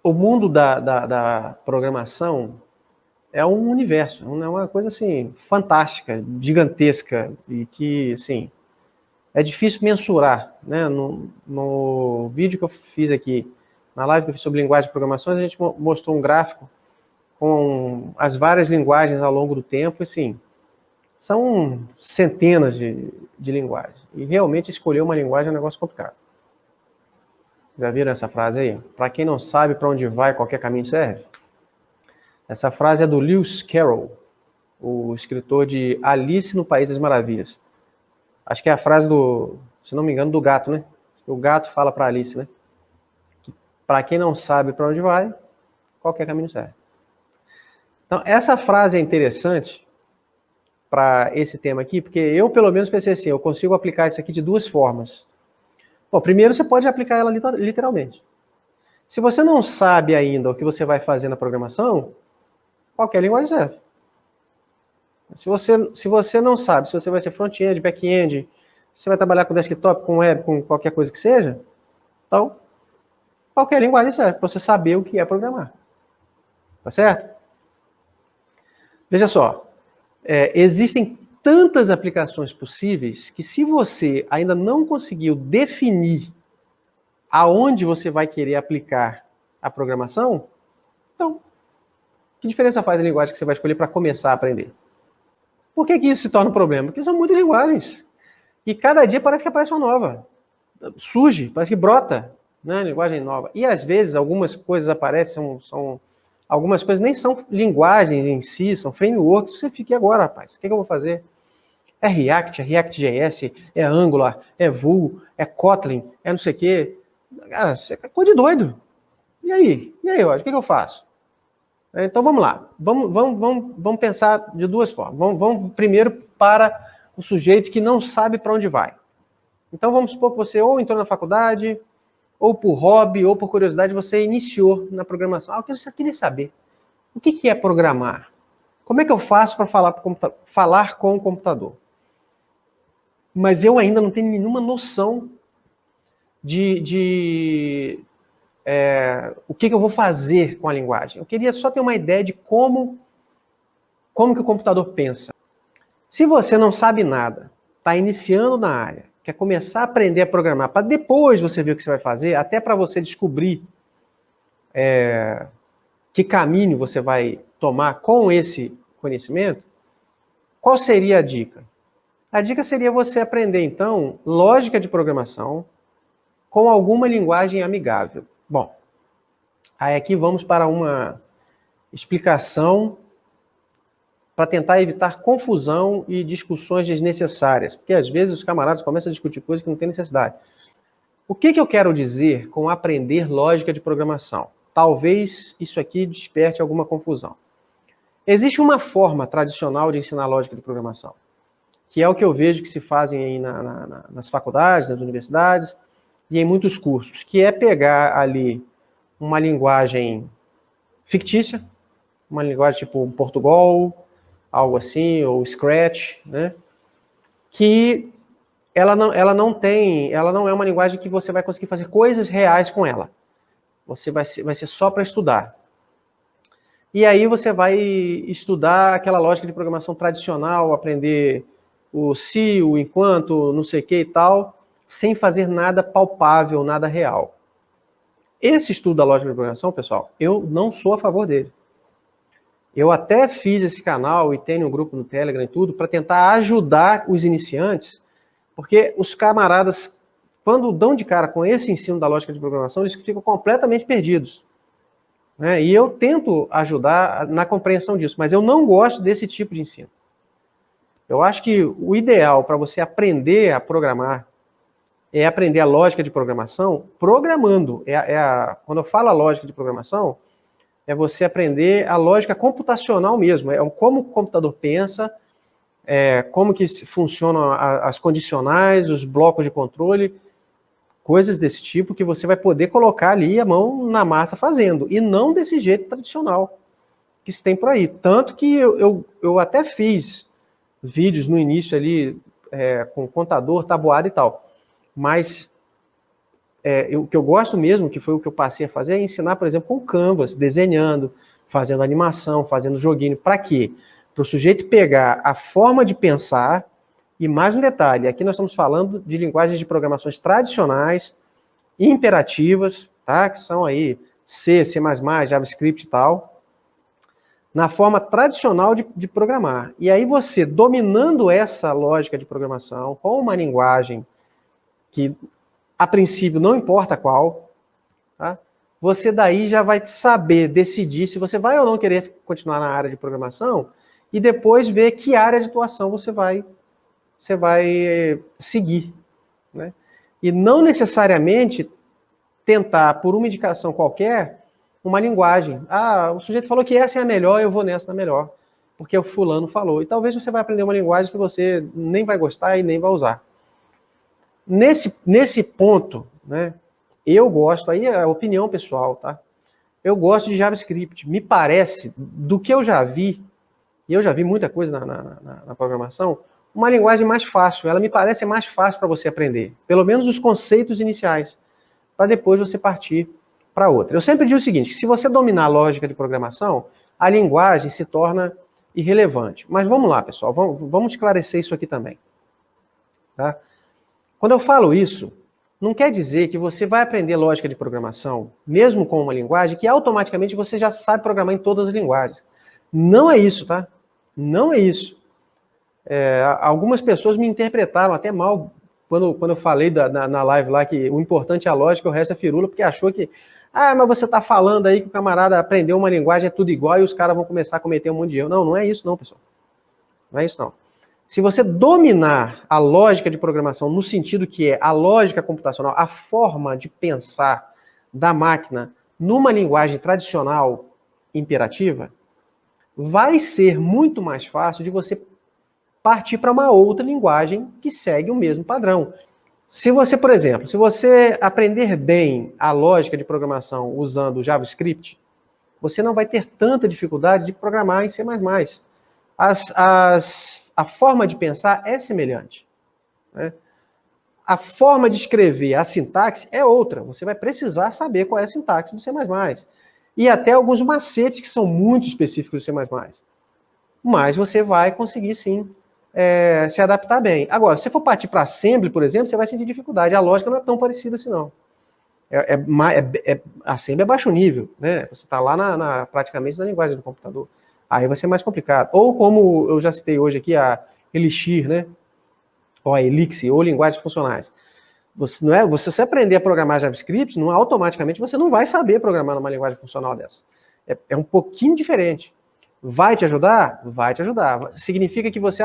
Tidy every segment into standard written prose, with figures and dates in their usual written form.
o mundo da programação é um universo, é uma coisa assim fantástica, gigantesca e que assim é difícil mensurar, né? No vídeo que eu fiz aqui, na live que eu fiz sobre linguagem de programação, a gente mostrou um gráfico com as várias linguagens ao longo do tempo, assim, são centenas de linguagens. E realmente escolher uma linguagem é um negócio complicado. Já viram essa frase aí? Para quem não sabe para onde vai, qualquer caminho serve. Essa frase é do Lewis Carroll, o escritor de Alice no País das Maravilhas. Acho que é a frase do, se não me engano, do gato, né? O gato fala para Alice, né? Para quem não sabe para onde vai, qualquer caminho serve. Então, essa frase é interessante para esse tema aqui, porque eu, pelo menos, pensei assim, eu consigo aplicar isso aqui de duas formas. Bom, primeiro, você pode aplicar ela literalmente. Se você não sabe ainda o que você vai fazer na programação, qualquer linguagem serve. Se você não sabe se você vai ser front-end, back-end, se você vai trabalhar com desktop, com web, com qualquer coisa que seja, então, qualquer linguagem serve para você saber o que é programar. Tá certo? Veja só, existem tantas aplicações possíveis que se você ainda não conseguiu definir aonde você vai querer aplicar a programação, então, que diferença faz a linguagem que você vai escolher para começar a aprender? Por que isso se torna um problema? Porque são muitas linguagens. E cada dia parece que aparece uma nova. Surge, parece que brota, né, linguagem nova. E às vezes algumas coisas aparecem, algumas coisas nem são linguagens em si, são frameworks. Você fica, e agora, rapaz? O que eu vou fazer? É React, é React.js, é Angular, é Vue, é Kotlin, é não sei o quê. Ah, você é coisa de doido. E aí? E aí, o que eu faço? Então vamos lá. Vamos pensar de duas formas. Vamos primeiro para o sujeito que não sabe para onde vai. Então vamos supor que você ou entrou na faculdade, ou por hobby, ou por curiosidade, você iniciou na programação. Eu queria saber, o que é programar? Como é que eu faço para falar com o computador? Mas eu ainda não tenho nenhuma noção de o que eu vou fazer com a linguagem. Eu queria só ter uma ideia de como que o computador pensa. Se você não sabe nada, está iniciando na área, quer começar a aprender a programar, para depois você ver o que você vai fazer, até para você descobrir que caminho você vai tomar com esse conhecimento, qual seria a dica? A dica seria você aprender, então, lógica de programação com alguma linguagem amigável. Bom, aí aqui vamos para uma explicação para tentar evitar confusão e discussões desnecessárias, porque às vezes os camaradas começam a discutir coisas que não tem necessidade. O que eu quero dizer com aprender lógica de programação? Talvez isso aqui desperte alguma confusão. Existe uma forma tradicional de ensinar lógica de programação, que é o que eu vejo que se fazem aí nas faculdades, nas universidades e em muitos cursos, que é pegar ali uma linguagem fictícia, uma linguagem tipo Portugal, algo assim, ou Scratch, né? Que ela não é uma linguagem que você vai conseguir fazer coisas reais com ela. Você vai ser só para estudar. E aí você vai estudar aquela lógica de programação tradicional, aprender o se, o enquanto, não sei o que e tal, sem fazer nada palpável, nada real. Esse estudo da lógica de programação, pessoal, eu não sou a favor dele. Eu até fiz esse canal e tenho um grupo no Telegram e tudo para tentar ajudar os iniciantes, porque os camaradas, quando dão de cara com esse ensino da lógica de programação, eles ficam completamente perdidos. Né? E eu tento ajudar na compreensão disso, mas eu não gosto desse tipo de ensino. Eu acho que o ideal para você aprender a programar é aprender a lógica de programação programando. Quando eu falo a lógica de programação, é você aprender a lógica computacional mesmo, como o computador pensa, como que funcionam as condicionais, os blocos de controle, coisas desse tipo que você vai poder colocar ali a mão na massa fazendo, e não desse jeito tradicional que se tem por aí. Tanto que eu até fiz vídeos no início ali, com contador, tabuada e tal, mas o que eu gosto mesmo, que foi o que eu passei a fazer, é ensinar, por exemplo, com Canvas, desenhando, fazendo animação, fazendo joguinho. Para quê? Para o sujeito pegar a forma de pensar, e mais um detalhe, aqui nós estamos falando de linguagens de programações tradicionais, imperativas, tá? Que são aí C, C++, JavaScript e tal, na forma tradicional de programar. E aí você, dominando essa lógica de programação, com uma linguagem que, a princípio, não importa qual, tá? Você daí já vai saber decidir se você vai ou não querer continuar na área de programação e depois ver que área de atuação você vai seguir, né? E não necessariamente tentar, por uma indicação qualquer, uma linguagem. Ah, o sujeito falou que essa é a melhor, eu vou nessa na melhor, porque o fulano falou. E talvez você vai aprender uma linguagem que você nem vai gostar e nem vai usar. Nesse ponto, né, eu gosto, aí é a opinião pessoal, tá? Eu gosto de JavaScript. Me parece, do que eu já vi, e eu já vi muita coisa na programação, uma linguagem mais fácil. Ela me parece mais fácil para você aprender. Pelo menos os conceitos iniciais, para depois você partir para outra. Eu sempre digo o seguinte, que se você dominar a lógica de programação, a linguagem se torna irrelevante. Mas vamos lá, pessoal, vamos esclarecer isso aqui também. Tá? Quando eu falo isso, não quer dizer que você vai aprender lógica de programação, mesmo com uma linguagem, que automaticamente você já sabe programar em todas as linguagens. Não é isso, tá? Não é isso. Algumas pessoas me interpretaram até mal quando eu falei na live lá que o importante é a lógica, o resto é firula, porque achou que, mas você está falando aí que o camarada aprendeu uma linguagem, é tudo igual e os caras vão começar a cometer um monte de erro. Não, não é isso não, pessoal. Não é isso não. Se você dominar a lógica de programação no sentido que é a lógica computacional, a forma de pensar da máquina numa linguagem tradicional imperativa, vai ser muito mais fácil de você partir para uma outra linguagem que segue o mesmo padrão. Se você, por exemplo, se você aprender bem a lógica de programação usando JavaScript, você não vai ter tanta dificuldade de programar em C++. A forma de pensar é semelhante, né? A forma de escrever, a sintaxe é outra. Você vai precisar saber qual é a sintaxe do C++. E até alguns macetes que são muito específicos do C++. Mas você vai conseguir, sim, se adaptar bem. Agora, se você for partir para Assembly, por exemplo, você vai sentir dificuldade. A lógica não é tão parecida assim, não. Assembly é baixo nível, né? Você está lá praticamente na linguagem do computador. Aí vai ser mais complicado. Ou como eu já citei hoje aqui, a Elixir, né? Ou a Elixir, ou linguagens funcionais. Se você aprender a programar JavaScript, automaticamente você não vai saber programar numa linguagem funcional dessa. É um pouquinho diferente. Vai te ajudar? Vai te ajudar. Significa que você,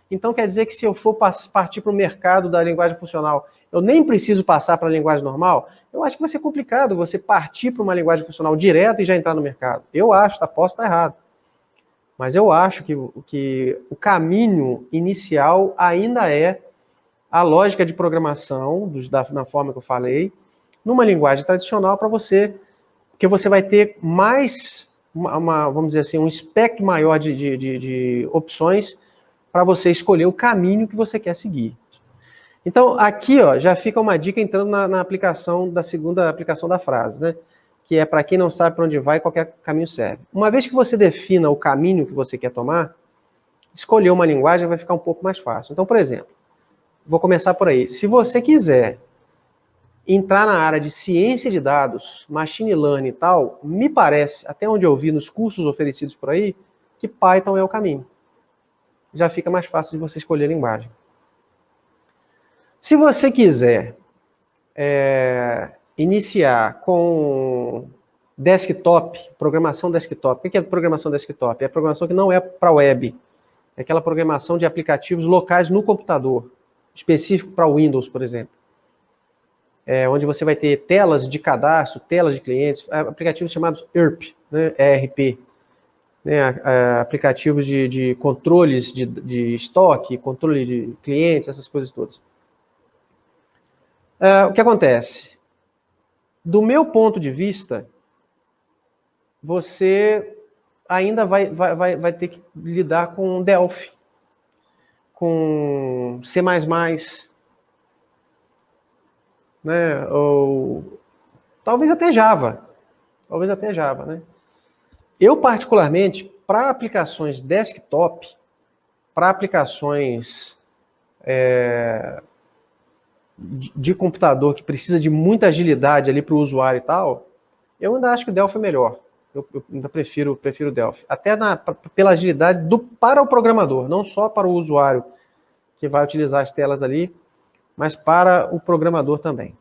então quer dizer que se eu for partir para o mercado da linguagem funcional, eu nem preciso passar para a linguagem normal? Eu acho que vai ser complicado você partir para uma linguagem funcional direto e já entrar no mercado. Eu acho, posso estar errado. Mas eu acho que o caminho inicial ainda é a lógica de programação, na forma que eu falei, numa linguagem tradicional para você, porque você vai ter mais, vamos dizer assim, um espectro maior de opções para você escolher o caminho que você quer seguir. Então, aqui já fica uma dica entrando na aplicação da segunda aplicação da frase, né? Que é para quem não sabe para onde vai, qualquer caminho serve. Uma vez que você defina o caminho que você quer tomar, escolher uma linguagem vai ficar um pouco mais fácil. Então, por exemplo, vou começar por aí. Se você quiser entrar na área de ciência de dados, machine learning e tal, me parece, até onde eu vi nos cursos oferecidos por aí, que Python é o caminho. Já fica mais fácil de você escolher a linguagem. Se você quiser iniciar com desktop, programação desktop. O que é programação desktop? É a programação que não é para web. É aquela programação de aplicativos locais no computador, específico para Windows, por exemplo. Onde você vai ter telas de cadastro, telas de clientes, aplicativos chamados ERP, né, ERP. Né, aplicativos de controles de estoque, controle de clientes, essas coisas todas. O que acontece? Do meu ponto de vista, você ainda vai ter que lidar com Delphi, com C++, né? Ou talvez até Java. Talvez até Java, né? Eu, particularmente, para aplicações desktop, para aplicações de computador que precisa de muita agilidade ali para o usuário e tal, eu ainda acho que o Delphi é melhor. Eu ainda prefiro o Delphi. Até pela agilidade para o programador, não só para o usuário que vai utilizar as telas ali, mas para o programador também.